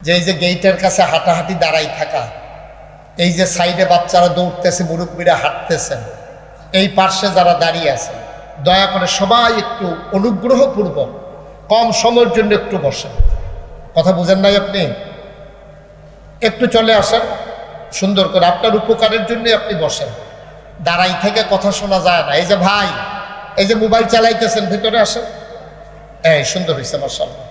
যে এই যে গেইটের কাছে হাঁটাহাঁটি দাঁড়াই থাকা, এই যে সাইডে বাচ্চারা দৌড়তেছে, মুরব্বীরা হাঁটতেছেন, এই পার্শ্বে যারা দাঁড়িয়ে আছেন, দয়া করে সবাই একটু অনুগ্রহপূর্বক কম সময়ের জন্য একটু বসেন। কথা বুঝেন নাই আপনি? একটু চলে আসেন সুন্দর করে, আপনার উপকারের জন্যই আপনি বসেন। দাঁড়াই থেকে কথা শোনা যায় না। এই যে ভাই, এই যে মোবাইল চালাইতেছেন, ভিতরে আসেন। এই সুন্দর হয়েছে মাশাআল্লাহ।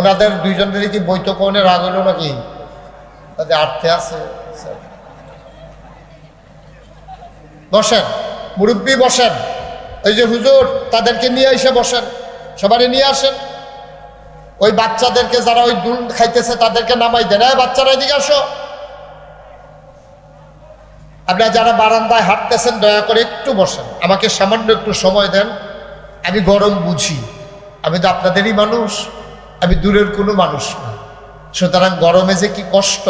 ওনাদের দুইজনেরই কি বৈঠকনে রাগ হইল নাকি? তাদের আর্থে আছে। বসেন মুরব্বী, বসেন। এই যে হুজুর, তাদেরকে নিয়ে এসে বসেন, সবারই নিয়ে আসেন। ওই বাচ্চাদেরকে যারা ওই দুল খাইতেছে তাদেরকে নামাই দেন। বাচ্চারা এদিকে আসো। আপনারা যারা বারান্দায় হাঁটতেছেন দয়া করে একটু বসেন, আমাকে সামান্য একটু সময় দেন। আমি গরম বুঝি, আমি তো আপনাদেরই মানুষ, আমি দূরের কোনো মানুষ না। সুতরাং গরমে যে কি কষ্ট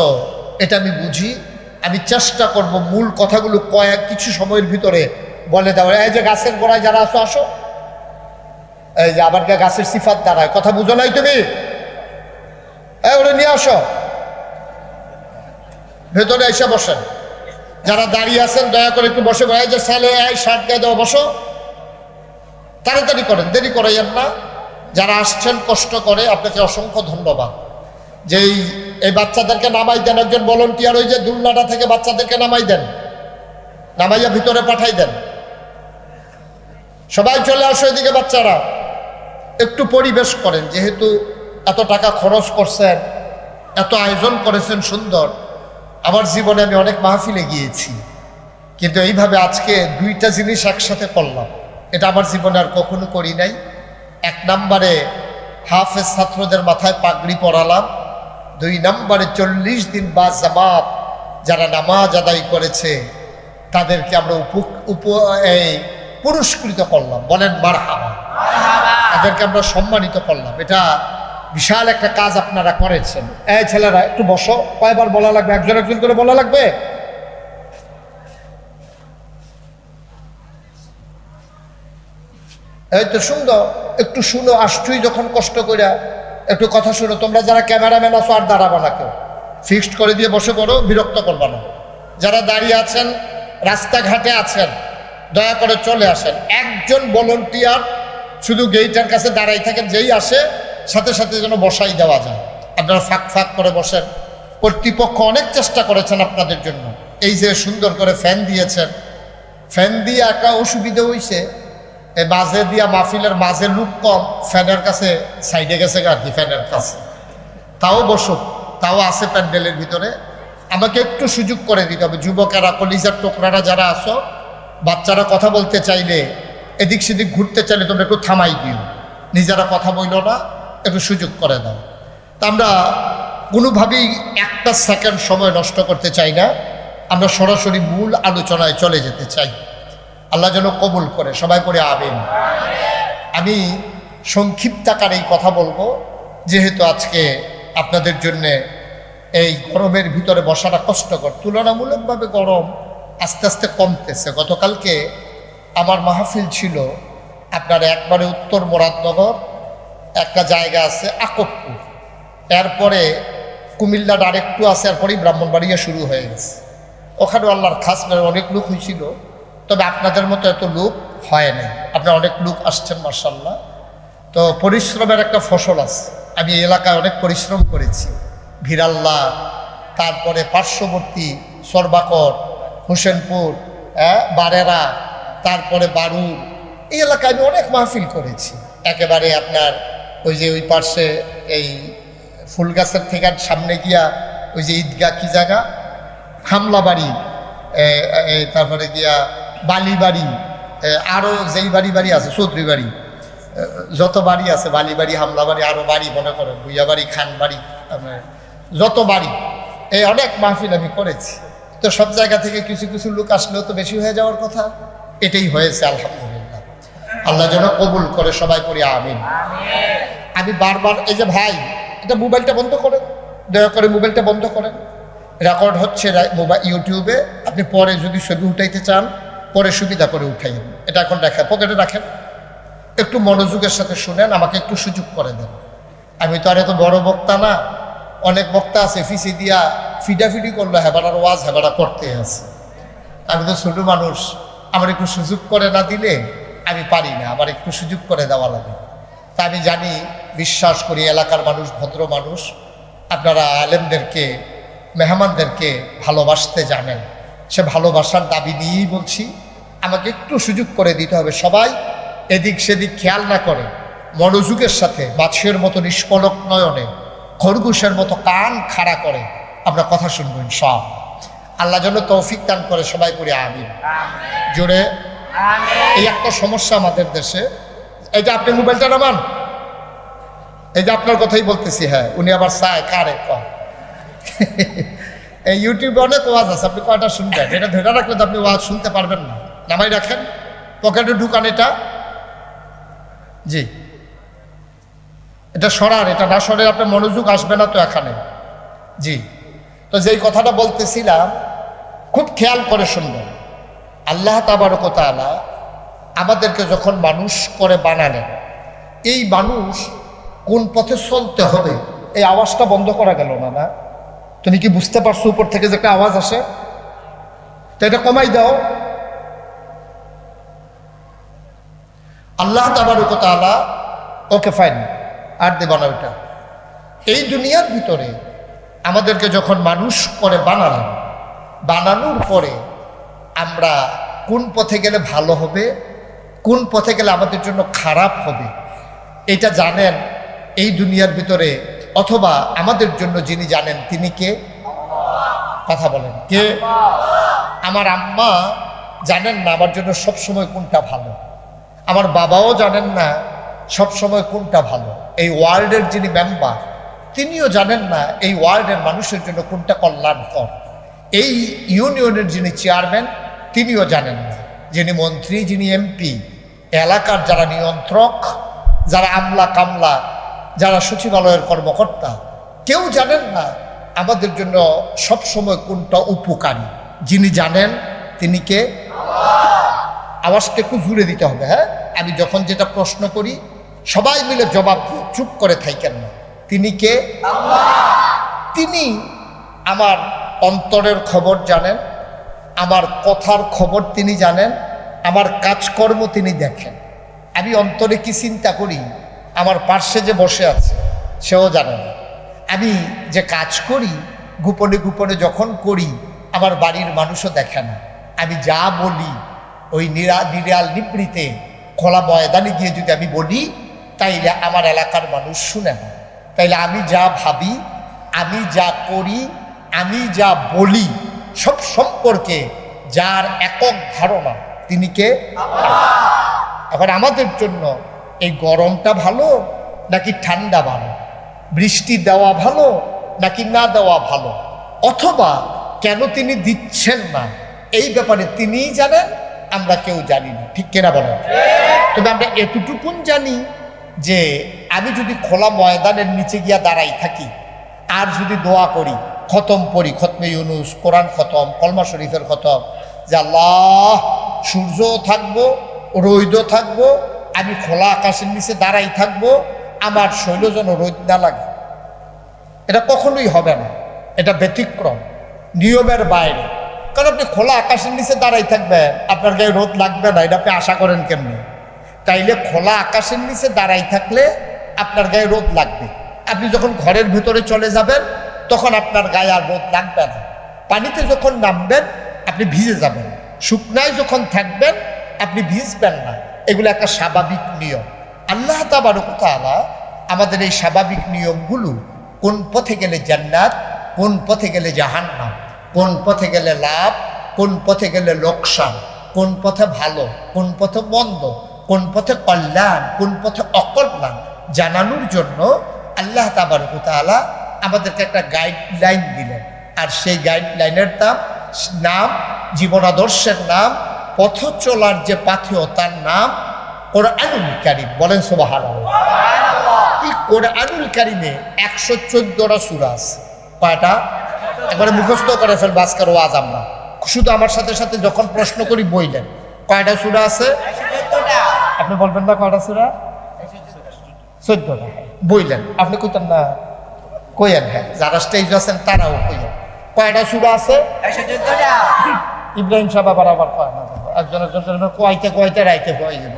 এটা আমি বুঝি। আমি চেষ্টা করব মূল কথাগুলো কিছু সময়ের ভিতরে বলে দেওয়া। এই যে গাছের গোড়ায় যারা আসো, আসো। এই যে আবার গাছের সিফাত দাঁড়ায়, কথা বুঝো নাই তুমি? ওরা নিয়ে আসো, ভেতরে এসে বসেন। যারা দাঁড়িয়ে আছেন দয়া করে একটু বসে। এই যে সালে এই শার্ট গায়ে দেওয়া, বসো। তাড়াতাড়ি করেন, দেরি করাইয়েন না। যারা আসছেন কষ্ট করে, আপনাকে অসংখ্য ধন্যবাদ। যে এই বাচ্চাদেরকে নামাই দেন, একজন ভলান্টিয়ার ওই যে দুলনাটা থেকে বাচ্চাদেরকে নামাই দেন, নামাইয়া ভিতরে পাঠাই দেন। সবাই চলে আসো এদিকে। বাচ্চারা একটু পরিবেশ করেন, যেহেতু এত টাকা খরচ করছেন, এত আয়োজন করেছেন সুন্দর। আমার জীবনে আমি অনেক মাহফিলে গিয়েছি, কিন্তু এইভাবে আজকে দুইটা জিনিস একসাথে করলাম, এটা আমার জীবনে আর কখনো করি নাই। এক নম্বরে হাফেজ ছাত্রদের মাথায় পাগড়ি পরালাম। 2 নম্বরে 40 দিন বা জামাত যারা নামাজ আদায় করেছে তাদেরকে আমরা পুরস্কৃত করলাম। বলেন মারহাবা। তাদেরকে আমরা সম্মানিত করলাম। এটা বিশাল একটা কাজ আপনারা করেছেন। এই ছেলেরা একটু বসো। কয়বার বলা লাগবে? একজন একজন করে বলা লাগবে। এই তো সুন্দর, একটু শুনো। আসছুই যখন কষ্ট করে একটু কথা শুনো। তোমরা যারা ক্যামেরাম্যান আছো আর দাঁড়াবা না, কেউ ফিক্সড করে দিয়ে বসে পড়ো, বিরক্ত করবা না। যারা দাঁড়িয়ে আছেন, রাস্তাঘাটে আছেন, দয়া করে চলে আসেন। একজন ভলান্টিয়ার শুধু গেইটের কাছে দাঁড়াই থাকেন, যেই আসে সাথে সাথে যেন বসাই দেওয়া যায়। আপনারা ফাঁক ফাঁক করে বসেন। কর্তৃপক্ষ অনেক চেষ্টা করেছেন আপনাদের জন্য। এই যে সুন্দর করে ফ্যান দিয়েছেন, ফ্যান দিয়ে একটা অসুবিধা হয়েছে, এই মাঝে দিয়া মাহফিলের মাঝে লোক কম, ফ্যানের কাছে সাইডে গেছে আর কি, ফ্যানের কাছে। তাও বসুক, তাও আছে প্যান্ডেলের ভিতরে। আমাকে একটু সুযোগ করে দিতে হবে। যুবকেরা, কলিজার টোকরারা যারা আসো, বাচ্চারা কথা বলতে চাইলে, এদিক সেদিক ঘুরতে চাইলে তোমরা একটু থামাই দিও, নিজেরা কথা বইল না, একটু সুযোগ করে দাও। তা আমরা কোনোভাবেই একটা সেকেন্ড সময় নষ্ট করতে চাই না। আমরা সরাসরি মূল আলোচনায় চলে যেতে চাই। আল্লাহ যেন কবুল করে, সবাই করে আমিন। আমি সংক্ষিপ্ত আকারে এই কথা বলবো, যেহেতু আজকে আপনাদের জন্যে এই গরমের ভিতরে বসাটা কষ্টকর। তুলনামূলকভাবে গরম আস্তে আস্তে কমতেছে। গতকালকে আমার মাহফিল ছিল আপনার একবারে উত্তর মুরাদনগর, একটা জায়গা আছে আকবপুর, এরপরে কুমিল্লার আরেকটু আছে, এরপরেই ব্রাহ্মণবাড়িয়া শুরু হয়ে গেছে। ওখানে আল্লাহর খাস অনেক লোক হয়েছিল, তবে আপনাদের মতো এত লোক হয় নাই। আপনারা অনেক লোক আসছেন মাশাআল্লাহ। তো পরিশ্রমের একটা ফসল আছে। আমি এই এলাকায় অনেক পরিশ্রম করেছি। ভিরাল্লা, তারপরে পার্শ্ববর্তী সরবাকর, হোসেনপুর, বারেরা, তারপরে বারুর, এই এলাকায় আমি অনেক মাহফিল করেছি। একেবারে আপনার ওই যে ওই পার্শ্বে এই ফুলগাছের থেকে সামনে গিয়া ওই যে ঈদগাহ কি জায়গা, হামলাবাড়ি, তারপরে গিয়া বালিবাড়ি, আরও যেই বাড়ি আছে, চৌধুরী বাড়ি, যত বাড়ি আছে, বালিবাড়ি, হামলাবাড়ি, আরও বাড়ি মনে করেন, ভুইয়াবাড়ি, খানবাড়ি, আপনার যত বাড়ি, এই অনেক মাহফিল আমি করেছি। তো সব জায়গা থেকে কিছু কিছু লোক আসলেও তো বেশি হয়ে যাওয়ার কথা, এটাই হয়েছে আলহামদুলিল্লাহ। আল্লাহ যেন কবুল করে, সবাই করি আমিন। আমি বারবার, এই যে ভাই, এটা মোবাইলটা বন্ধ করেন, দয়া করে মোবাইলটা বন্ধ করেন। রেকর্ড হচ্ছে মোবাইল ইউটিউবে, আপনি পরে যদি ছবি উঠাইতে চান পরে সুবিধা করে উঠাইন। এটা এখন রাখেন, পকেটে রাখেন, একটু মনোযোগের সাথে শুনেন, আমাকে একটু সুযোগ করে দেন। আমি তো আর এত বড় বক্তা না, অনেক বক্তা আছে ফিসি দিয়া ফিডাফিডি করলো হেবাড়ার ওয়াজ হেবাড়া করতে আছে। আমি তো ছোট মানুষ, আমার একটু সুযোগ করে না দিলে আমি পারি না, আমার একটু সুযোগ করে দেওয়া লাগে। তা আমি জানি, বিশ্বাস করি এলাকার মানুষ ভদ্র মানুষ, আপনারা আলেমদেরকে মেহমানদেরকে ভালোবাসতে জানেন। সে ভালোবাসার দাবি নিয়েই বলছি, আমাকে একটু সুযোগ করে দিতে হবে। সবাই এদিক সেদিক খেয়াল না করে মনোযোগের সাথে মাছের মতো নিষ্পলক নয়নে খরগোশের মতো কান খাড়া করে আমরা কথা শুনবো ইনশাআল্লাহ। আল্লাহ যেন তৌফিক দান করে, সবাই করে আমিন জোরে। এই একটা সমস্যা আমাদের দেশে, এই যে আপনি মোবাইলটা নামান, এই যে আপনার কথাই বলতেছি। হ্যাঁ, উনি আবার চায় কারে কয় এই ইউটিউবে অনেক ওয়াজ আছে, আপনি কয়টা শুনবেন? এটা ধরে রাখলে তো আপনি ওয়াজ শুনতে পারবেন না। নামাই রাখেন, পকেটে ঢুকান এটা। জি, এটা সরার, এটা না সরে আপনার মনোযোগ আসবে না তো এখানে। জি, তো যেই কথাটা বলতেছিলাম খুব খেয়াল করে শুনবেন। আল্লাহ তাবারক ওয়া তাআলা আমাদেরকে যখন মানুষ করে বানালেন, এই মানুষ কোন পথে চলতে হবে, এই আওয়াজটা বন্ধ করা গেল না। না, তুমি কি বুঝতে পারছো উপর থেকে যে একটা আওয়াজ আসে? তো এটা কমাই দাও। আল্লাহ তাবারক ওয়া তাআলা, ওকে ফাইন, আর দেবা না ওইটা। এই দুনিয়ার ভিতরে আমাদেরকে যখন মানুষ করে বানালেন, বানানোর পরে আমরা কোন পথে গেলে ভালো হবে, কোন পথে গেলে আমাদের জন্য খারাপ হবে, এটা জানেন এই দুনিয়ার ভিতরে, অথবা আমাদের জন্য যিনি জানেন তিনি কে? কথা বলেন, কে? আমার আম্মা জানেন না আমার জন্য সবসময় কোনটা ভালো, আমার বাবাও জানেন না সবসময় কোনটা ভালো। এই ওয়ার্ল্ডের যিনি মেম্বার তিনিও জানেন না এই ওয়ার্ল্ডের মানুষের জন্য কোনটা কল্যাণকর। এই ইউনিয়নের যিনি চেয়ারম্যান তিনিও জানেন না, যিনি মন্ত্রী, যিনি এমপি, এলাকার যারা নিয়ন্ত্রক, যারা আমলা কামলা, যারা সচিবালয়ের কর্মকর্তা, কেউ জানেন না আমাদের জন্য সবসময় কোনটা উপকারী। যিনি জানেন তিনি কে? আওয়াজটা একটু জুড়ে দিতে হবে। হ্যাঁ, আমি যখন যেটা প্রশ্ন করি সবাই মিলে জবাব দিয়ে চুপ করে থাকেন না। তিনি কে? তিনি আমার অন্তরের খবর জানেন, আমার কথার খবর তিনি জানেন, আমার কাজকর্ম তিনি দেখেন। আমি অন্তরে কি চিন্তা করি আমার পার্শ্বে যে বসে আছে সেও জানে না। আমি যে কাজ করি গোপনে গোপনে যখন করি আমার বাড়ির মানুষও দেখে না। আমি যা বলি ওই নিরাল নিবৃতে খোলা ময়দানে গিয়ে যদি আমি বলি তাইলে আমার এলাকার মানুষ শুনে না। তাইলে আমি যা ভাবি, আমি যা করি, আমি যা বলি সব সম্পর্কে যার একক ধারণা তিনি কে? এখন আমাদের জন্য এই গরমটা ভালো নাকি ঠান্ডা ভালো, বৃষ্টি দেওয়া ভালো নাকি না দেওয়া ভালো, অথবা কেন তিনি দিচ্ছেন না, এই ব্যাপারে তিনিই জানেন, আমরা কেউ জানি না। ঠিক কিনা বলেন? তবে আমরা এতটুকুন জানি যে আমি যদি খোলা ময়দানের নিচে গিয়া দাঁড়াই থাকি আর যদি দোয়া করি, খতম পড়ি, খতমে ইউনুস, কোরআন খতম, কলমা শরীফের খতম, যে আল্লাহ সূর্যও থাকবো, রোদও থাকবো, আমি খোলা আকাশের নিচে দাঁড়াই থাকবো, আমার শৈল যেন রোদ না লাগে, এটা কখনোই হবে না। এটা ব্যতিক্রম, নিয়মের বাইরে। কারণ আপনি খোলা আকাশের নিচে দাঁড়াই থাকবেন, আপনার গায়ে রোদ লাগবে না, এটা আপনি আশা করেন কেমনি? তাইলে খোলা আকাশের নিচে দাঁড়াই থাকলে আপনার গায়ে রোদ লাগবে। আপনি যখন ঘরের ভিতরে চলে যাবেন তখন আপনার গায়ে আর রোদ লাগবে না। পানিতে যখন নামবেন আপনি ভিজে যাবেন, শুকনায় যখন থাকবেন আপনি ভিজবেন না। এগুলো একটা স্বাভাবিক নিয়ম। আল্লাহ তাবারক ওয়া তাআলা আমাদের এই স্বাভাবিক নিয়মগুলো, কোন পথে গেলে জান্নাত, কোন পথে গেলে জাহান্নাম, কোন পথে গেলে লাভ, কোন পথে গেলে লোকসান, কোন পথে ভালো, কোন পথে মন্দ, কোন পথে কল্যাণ, কোন পথে অকল্যাণ জানানোর জন্য আল্লাহ তাবারক ওয়া তাআলা আমাদেরকে একটা গাইডলাইন দিলেন। আর সেই গাইডলাইনের নাম, জীবনাদর্শের নাম, পথ চলার যে পাথেয় তার নাম কোরআনুল কারীম। বলেন সুবহানাল্লাহ। এই কোরআনুল কারীমে 114টা সূরা আছে। কয়টা? একবারে মুখস্থ করে ফেলবো আজকের ওয়াজ আমরা। শুধু আমার সাথে সাথে যখন প্রশ্ন করি বইলেন কয়টা সূরা আছে? আপনি বলবেন না কয়টা সূরা? 14টা। হ্যাঁ বললেন আপনি কইতেন না? কইয়েন। হ্যাঁ যারা স্টেজ আছেন তারাও কইয়েন। কয়টা সূরা আছে? 114টা। ইব্রাহিম সাহেব আবার কয় না, একজনের জন্য কয়তে রাইতে কয় যাব।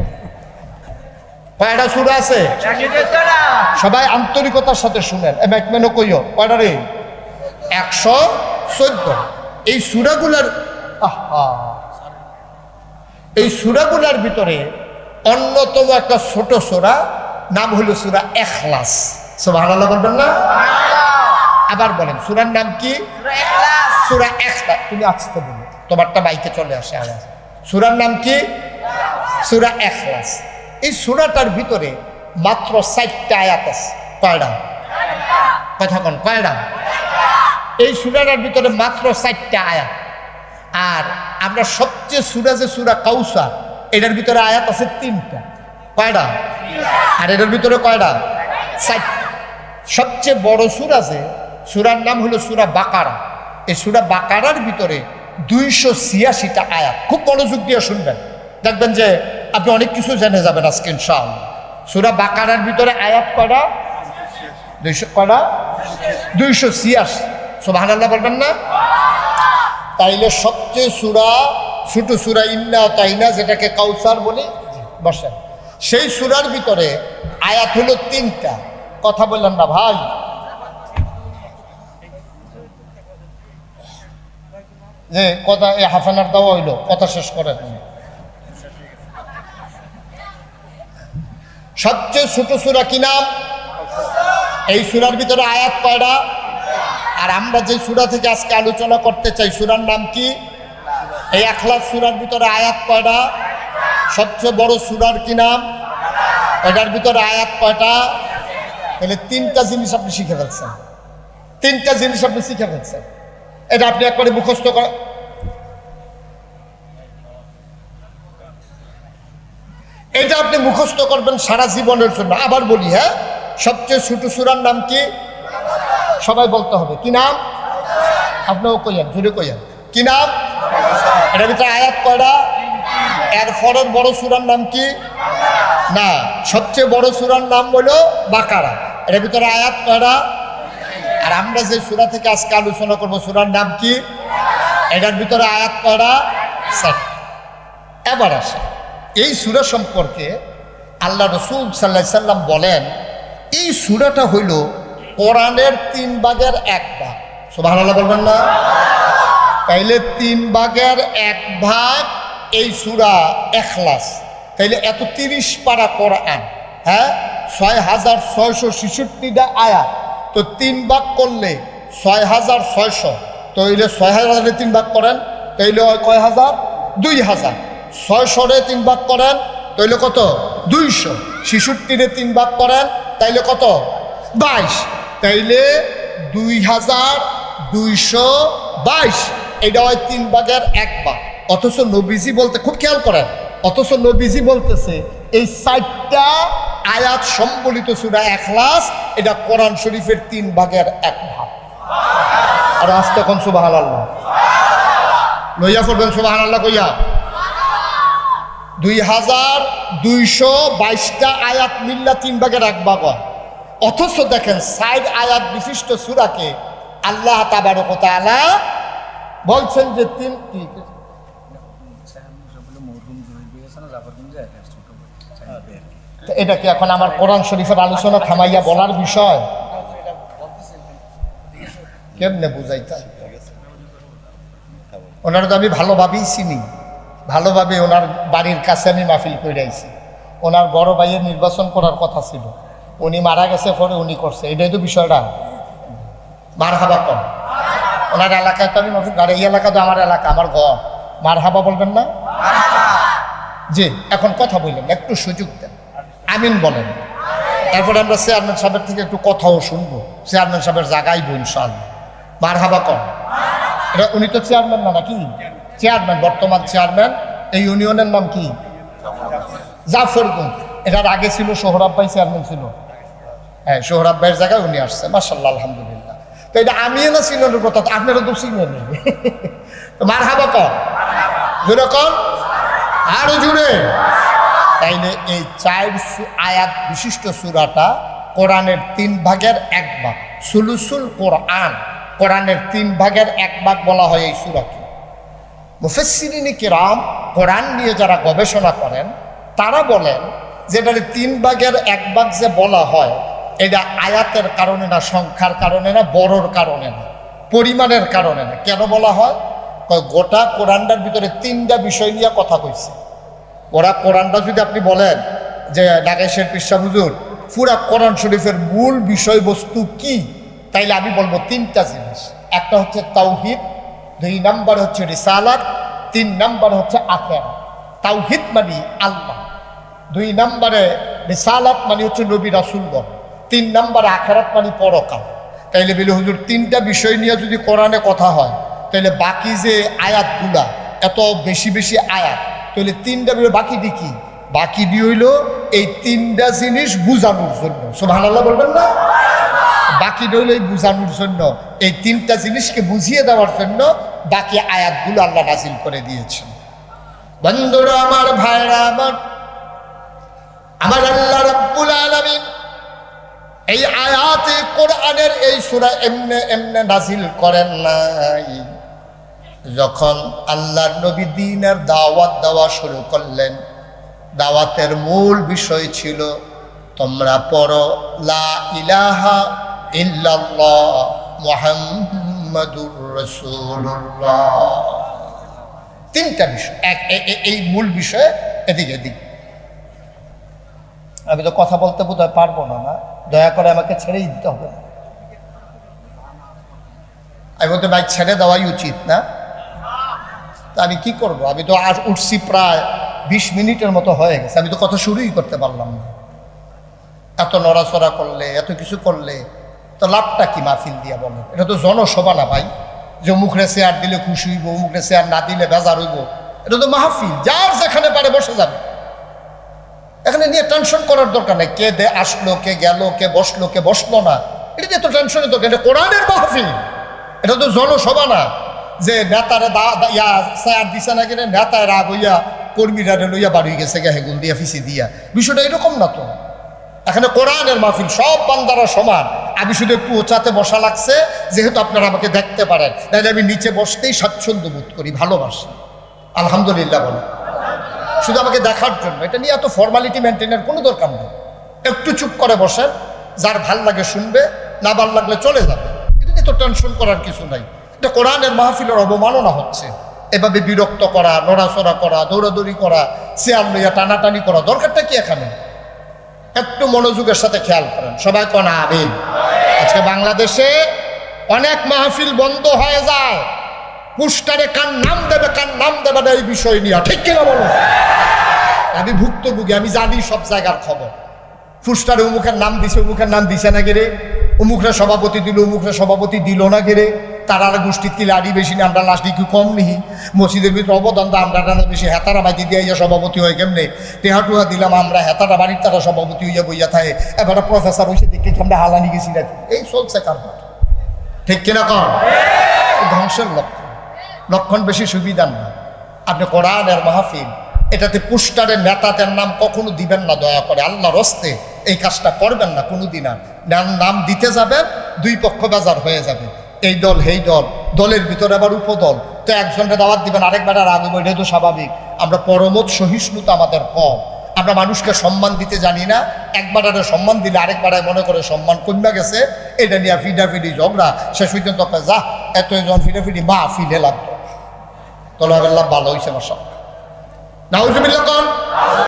কয়টা সূরা আছে? 114টা। সবাই আন্তরিকতার সাথে শুনেন। ব্যাকম্যানও কইও কয়টা রে? 114। এই সূরাগুলার এই সূরাগুলার ভিতরে অন্যতম একটা ছোট সূরা নাম হলো সূরা ইখলাস। সুবহানাল্লাহ বলবেন না? আবার বলেন সূরার নাম কি? সূরা ইখলাস। সূরা ইখলাস। তুমি আসতে বলো, তোমারটা মাইকে চলে আসে আওয়াজ। সূরার নাম কি? সূরা ইখলাস। এই সূরাটার ভিতরে মাত্র 4টা আয়াত আছে। কয়টা? কথা কোন কয়টা? এই সূরাটার ভিতরে মাত্র 4টা আয়াত। আর আমরা সবচেয়ে সূরা যে সূরা কাউসার, এটার ভিতরে আয়াত আছে 3টা। কয়টা? আর এটার ভিতরে কয়টা? 4টা। সবচেয়ে বড় সূরা যে সূরার নাম হলো সূরা বাকারা। এই সূরা বাকারার ভিতরে 286টা আয়াত। খুব মনোযোগ দিয়ে শুনবেন, দেখবেন যে আপনি অনেক কিছু জেনে যাবেন আজকে ইনশাআল্লাহ। সূরা বাকারার ভিতরে আয়াত কয়টা? 200 কয়টা? 286। সুবহানাল্লাহ বলবেন না? তাইলে সবচেয়ে সূরা ছোট সূরা ইন্না তাইনা, যেটাকে কাউসার বলি, বসেন, সেই সূরার ভিতরে আয়াত হলো 3টা। কথা বললেন না ভাই? যে কথা এই হাফানার দেওয়া হইলো, কথা শেষ করেন। সবচেয়ে ছোট সূরা কি নাম? এই সূরার ভিতরে আয়াত কয়টা? আর আমরা যে সূরা থেকে আজকে আলোচনা করতে চাই সূরার নাম কি? এই ইখলাস সূরার ভিতরে আয়াত কয়টা? সবচেয়ে বড় সূরার কি নাম? এটার ভিতরে আয়াত কয়টা? তাহলে 3টা জিনিস আপনি শিখে ফেলছেন। 3টা জিনিস আপনি শিখে ফেলছেন। এটা আপনি একবারে মুখস্থ করেন। এটা আপনি মুখস্থ করবেন সারা জীবনের জন্য। আবার বলি, হ্যাঁ, সবচেয়ে ছোট সূরার নাম কি? সবাই বলতে হবে। কি নাম? আপনিও কইয়েন, জুড়ে কইয়েন। কি নাম? এটার ভিতরে আয়াত কয়টা? এর পরের বড় সূরার নাম কি? না, সবচেয়ে বড় সূরার নাম হলো বাকারা। এটার ভিতরে আয়াত কয়টা? আর আমরা যে সূরা থেকে আজকে আলোচনা করব সূরার নাম কি? এটার ভিতরে আয়াত কয়টা? 7। এবার আসে এই সূরা সম্পর্কে আল্লাহ রাসূল সাল্লাল্লাহু আলাইহি সাল্লাম বলেন, এই সূরাটা হইল কোরআনের 3 ভাগের 1 ভাগ। সুবহানাল্লাহ বলবেন না? তাইলে 3 ভাগের 1 ভাগ এই সূরা ইখলাস। তাইলে এত 30 পারা কোরআন, হ্যাঁ, 6666টা আয়াত। তো 3 ভাগ করলে 6600। তো এইলে 6000-এ 3 ভাগ করেন, তাইলে কয় হাজার? 2000। 600-রে 3 ভাগ করেন, তাইলে কত? 200। 66-রে 3 ভাগ করেন, তাইলে কত? 22। তাইলে 2222। এটা হয় 3 ভাগের 1 ভাগ। অথচ নবীজি বলতে, খুব খেয়াল করেন, অথচ নবীজি বলতেছে এই 4টা আয়াত সম্বলিত সূরা ইখলাস এটা কোরআন শরীফের 3 ভাগের 1 ভাগ। আর আজ তখন সুবহানাল্লাহ লইয়া পড়বেন, সুবহানাল্লাহ কইয়া। 2222টা আয়াত মিল্লা 3 ভাগের 1 ভাগ হয়। অথচ দেখেন 4 আয়াত বিশিষ্ট সূরাকে আল্লাহ তাবারক ওয়া তাআলা বলছেন যে 3 এটা কি এখন আমার কোরআন শরীফের আলোচনা থামাইয়া বলার বিষয়? কেমনে বুঝাইতা? ওনার তো আমি ভালোভাবেই চিনি, ভালোভাবে ওনার বাড়ির কাছে আমি মাহফিল করে আইছি। ওনার বড় ভাইয়ের নির্বাচন করার কথা ছিল, উনি মারা গেছে, পরে উনি করছে। এটাই তো বিষয়টা। মারহাবা কর। ওনার এলাকায় তো আমি মাহফিল, আর এই এলাকা তো আমার এলাকা, আমার ঘর। মারহাবা বলবেন না? জি, এখন কথা বললেন, একটু সুযোগ দেন, আমিন বলেন। তারপরে আমরা চেয়ারম্যান সাহেবের থেকে একটু কথাও শুনবো। চেয়ারম্যান সাহেবের জায়গায় ইনশাআল্লাহ। মারহাবা কর। এটা উনি তো চেয়ারম্যান না নাকি? চেয়ারম্যান, বর্তমান চেয়ারম্যান। এই ইউনিয়নের নাম কি? জাফরগঞ্জ। এটার আগে ছিল সোহরাব ভাই চেয়ারম্যান ছিল। হ্যাঁ, সোহরাব ভাইয়ের জায়গায় উনি আসছে, মাশাআল্লাহ, আলহামদুলিল্লাহ। তো এটা আমি না চিনের কথা, আপনারা তো চিনেন। মারহাবা কর, জোরে কর, আরো জুড়ে। তাইলে এই 4 আয়াত বিশিষ্ট সূরাটা কোরআনের 3 ভাগের 1 ভাগ, সুলুসুল কোরআন, কোরআনের 3 ভাগের 1 ভাগ বলা হয় এই সূরাকে। মুফাসসিরিন কিরাম কোরআন নিয়ে যারা গবেষণা করেন তারা বলেন যে এটা 3 ভাগের 1 ভাগ যে বলা হয় এটা আয়াতের কারণে না, সংখ্যার কারণে না, বড়র কারণে না, পরিমাণের কারণে না। কেন বলা হয়? গোটা কোরআনটার ভিতরে 3টা বিষয় নিয়ে কথা কইছে। ওরা কোরআনটা যদি আপনি বলেন যে নাগেশের পিসা হুজুর পুরা কোরআন শরীফের মূল বিষয়বস্তু কি, তাইলে আমি বলবো 3টা জিনিস। একটা হচ্ছে তাওহীদ, 2 নাম্বার হচ্ছে রিসালাত, 3 নাম্বার হচ্ছে আখিরাত। তাওহীদ মানে আল্লাহ, 2 নম্বরে রিসালাত মানে হচ্ছে নবী রাসূলগণ, 3 নম্বরে আখিরাত মানে পরকাল। তাইলে বলে হুজুর 3টা বিষয় নিয়ে যদি কোরআনে কথা হয় তাহলে বাকি যে আয়াতগুলা এত বেশি বেশি আয়াত, তাহলে 3টা বিষয় বাকি দি কি? বাকি দি হইল এই 3টা জিনিস বুঝানোর জন্য। সুবহানাল্লাহ বলবেন না? বাকি রইল এই বুঝানোর জন্য, এই 3টা জিনিসকে বুঝিয়ে দেওয়ার জন্য বাকি আয়াতগুলো আল্লাহ নাজিল করে দিয়েছেন। বন্ধুরা আমার, ভাইরা আমার, আমার আল্লাহ রাব্বুল আলামিন এই আয়াতে কোরআনের এই সূরা এমনে এমনে নাজিল করেন নাই। যখন আল্লাহর নবী দ্বীনের দাওয়াত দেওয়া শুরু করলেন, দাওয়াতের মূল বিষয় ছিল তোমরা পড়ো লা ইলাহা ইল্লাল্লাহ মুহাম্মাদুর রাসূলুল্লাহ। 3টা বিষয়, এই মূল বিষয়ে এদিকে এদিকে। আমি তো কথা বলতে বোধহয় পারবো না, না দয়া করে আমাকে ছেড়েই দিতে হবে। আমি বলতে বাইক ছেড়ে দেওয়াই উচিত না? তা আমি কি করব? আমি তো আর উঠছি প্রায় 20 মিনিটের মতো হয়ে গেছে, আমি তো কথা শুরুই করতে পারলাম না। এত নড়াচড়া করলে, এত কিছু করলে তো লাভটা কি মাহফিল দিয়া বলেন? এটা তো জনসভা না ভাই, যে মুখরে চেয়ার দিলে খুশি হইব, মুখরে চেয়ার না দিলে বেজার হইব। এটা তো মাহফিল, যার যেখানে পারে বসে যাবে। এখানে নিয়ে টেনশন করার দরকার নেই, কে আসলো, কে গেল, কে বসলো, কে বসলো না, এটা নিয়ে তো টেনশনের দরকার। এটা কোরআনের মাহফিল, এটা তো জনসভা না যে নেতারে চেয়ার দিছে না কিনে নেতায় রাগ হইয়া কর্মীরা লইয়া বাড়ি গেছে গে হেগুন দিয়া ফিসি দিয়া। বিষয়টা এরকম না তো। এখানে কোরআনের মাহফিল, সব বান্দারা সমান। আমি শুধু একটু উঁচাতে বসা লাগছে যেহেতু আপনারা আমাকে দেখতে পারেন, তাহলে আমি নিচে বসতেই স্বাচ্ছন্দ্য বোধ করি, ভালোবাসি। আলহামদুলিল্লাহ বলে, শুধু আমাকে দেখার জন্য। এটা নিয়ে এত ফর্মালিটি মেনটেনের কোনো দরকার নেই। একটু চুপ করে বসেন, যার ভাল লাগে শুনবে, না ভাল লাগলে চলে যাবে। এটা নিয়ে তো টেনশন করার কিছু নাই। এটা কোরআনের মাহফিলের অবমাননা হচ্ছে। এভাবে বিরক্ত করা, নড়াচড়া করা, দৌড়াদৌড়ি করা, চেয়ার লইয়া টানাটানি করা দরকারটা কি এখানে? একটু মনোযোগের সাথে খেয়াল করেন, সবাই কোন আমিন। আজকে বাংলাদেশে অনেক মাহফিল বন্ধ হয়ে যায়, পোস্টারে কার নাম দেবে কার নাম দেবে না এই বিষয় নিয়ে, ঠিক কিনা বলো? আমি ভুক্তভোগী, আমি জানি সব জায়গার খবর। পোস্টারে অমুকের নাম দিছে, অমুকের নাম দিছে না গেরে, অমুকরা সভাপতি দিল, অমুকরা সভাপতি দিল না গেরে, তারা গোষ্ঠীর কি লাড়ি বেশি না, আমরা লাস্টি কি কম নিহি? মসজিদের ভিতরে অবদান তো আমরা টানা বেশি, হেতারা বাজি দিয়ে সভাপতি হয় কেমনে? টেহাটুহা দিলাম আমরা, হেতারা বাড়ির তারা সভাপতি হইয়া বইয়া থাকে। এবার প্রফেসর হয়েছে দেখে আমরা হালানি গেছি নাকি? এই চলছে কারবার, ঠিক কিনা কর? ধ্বংসের লক্ষণ বেশি সুবিধার না। আপনি কোরআনের মাহফিল, এটাতে পোস্টারের নেতাদের নাম কখনো দিবেন না, দয়া করে আল্লাহর হস্তে এই কাজটা করবেন না কোনোদিন। আর নাম দিতে যাবেন, 2 পক্ষ বেজার হয়ে যাবে, এই দল সেই দল, দলের ভিতরে আবার উপদল। তো একজনকে দাওয়াত দিবেন, আরেকবার আর আগে বইটাই তো স্বাভাবিক। আমরা পরমত সহিষ্ণুতা আমাদের কম, আমরা মানুষকে সম্মান দিতে জানি না। একবার সম্মান দিলে আরেকবারে মনে করে সম্মান কমে গেছে, এটা নিয়ে ফিডাফিডি ঝগড়া। শেষ পর্যন্ত যা এতজন ফিডাফিডি মা ফিলে লাগতো, তোলা ভালো হয়েছে আমার সব। নাউজুবিল্লাহ।